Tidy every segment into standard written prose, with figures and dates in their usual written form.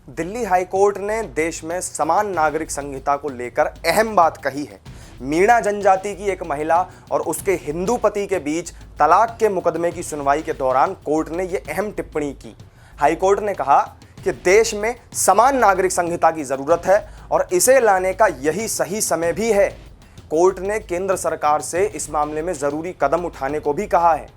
Delhi high court ने देश में समान नागरिक संहिता को लेकर अहम बात कही है। मीणा जनजाति की एक महिला और उसके हिंदू पति के बीच तलाक के मुकदमे की सुनवाई के दौरान कोर्ट ने यह अहम टिप्पणी की। हाईकोर्ट ने कहा कि देश में समान नागरिक संहिता की जरूरत है और इसे लाने का यही सही समय भी है। कोर्ट ने केंद्र सरकार से इस मामले में जरूरी कदम उठाने को भी कहा है।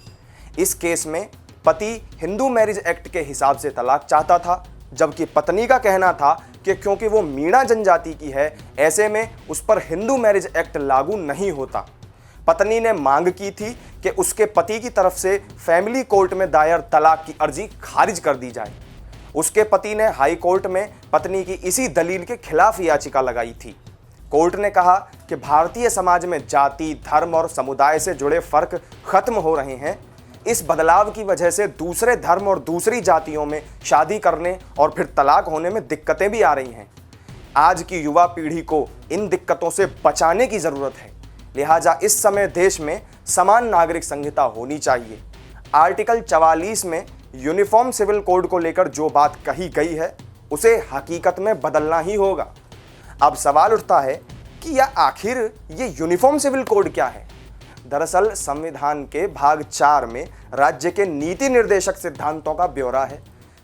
इस केस में पति हिंदू मैरिज एक्ट के हिसाब से तलाक चाहता था, जबकि पत्नी का कहना था कि क्योंकि वो मीणा जनजाति की है, ऐसे में उस पर हिंदू मैरिज एक्ट लागू नहीं होता। पत्नी ने मांग की थी कि उसके पति की तरफ से फैमिली कोर्ट में दायर तलाक की अर्जी खारिज कर दी जाए। उसके पति ने हाई कोर्ट में पत्नी की इसी दलील के खिलाफ याचिका लगाई थी। कोर्ट ने कहा कि भारतीय समाज में जाति, धर्म और समुदाय से जुड़े फर्क खत्म हो रहे हैं। इस बदलाव की वजह से दूसरे धर्म और दूसरी जातियों में शादी करने और फिर तलाक होने में दिक्कतें भी आ रही हैं। आज की युवा पीढ़ी को इन दिक्कतों से बचाने की ज़रूरत है, लिहाजा इस समय देश में समान नागरिक संहिता होनी चाहिए। आर्टिकल 44 में यूनिफॉर्म सिविल कोड को लेकर जो बात कही गई है, उसे हकीकत में बदलना ही होगा। अब सवाल उठता है कि यह आखिर ये यूनिफॉर्म सिविल कोड क्या है? दरअसल संविधान के भाग 4 में राज्य के नीति निर्देशक सिद्धांतों का ब्यौरा है।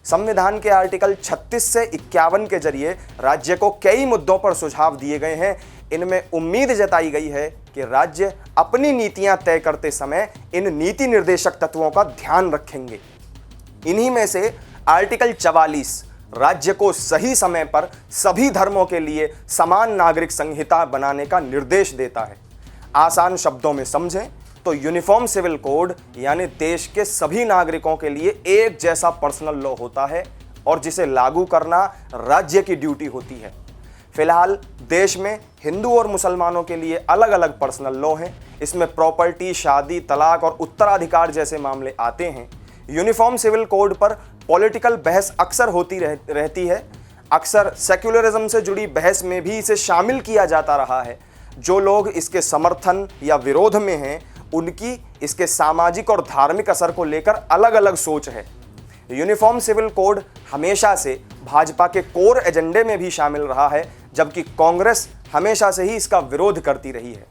संविधान के आर्टिकल 36 से 51 के जरिए राज्य को कई मुद्दों पर सुझाव दिए गए हैं। इनमें उम्मीद जताई गई है कि राज्य अपनी नीतियां तय करते समय इन नीति निर्देशक तत्वों का ध्यान रखेंगे। इन्हीं में से आर्टिकल 44 राज्य को सही समय पर सभी धर्मों के लिए समान नागरिक संहिता बनाने का निर्देश देता है। आसान शब्दों में समझें तो यूनिफॉर्म सिविल कोड यानी देश के सभी नागरिकों के लिए एक जैसा पर्सनल लॉ होता है और जिसे लागू करना राज्य की ड्यूटी होती है। फिलहाल देश में हिंदू और मुसलमानों के लिए अलग अलग पर्सनल लॉ हैं। इसमें प्रॉपर्टी, शादी, तलाक और उत्तराधिकार जैसे मामले आते हैं। यूनिफॉर्म सिविल कोड पर पॉलिटिकल बहस अक्सर होती रहती है। अक्सर सेक्युलरिज्म से जुड़ी बहस में भी इसे शामिल किया जाता रहा है। जो लोग इसके समर्थन या विरोध में हैं, उनकी इसके सामाजिक और धार्मिक असर को लेकर अलग अलग सोच है। यूनिफॉर्म सिविल कोड हमेशा से भाजपा के कोर एजेंडे में भी शामिल रहा है, जबकि कांग्रेस हमेशा से ही इसका विरोध करती रही है।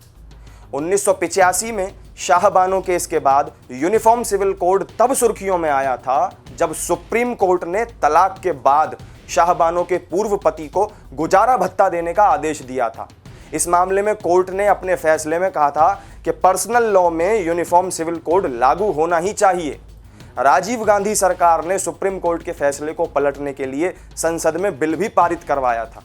1985 में शाहबानो केस के बाद यूनिफॉर्म सिविल कोड तब सुर्खियों में आया था जब सुप्रीम कोर्ट ने तलाक के बाद शाहबानो के पूर्व पति को गुजारा भत्ता देने का आदेश दिया था। इस मामले में कोर्ट ने अपने फैसले में कहा था कि पर्सनल लॉ में यूनिफॉर्म सिविल कोड लागू होना ही चाहिए। राजीव गांधी सरकार ने सुप्रीम कोर्ट के फैसले को पलटने के लिए संसद में बिल भी पारित करवाया था।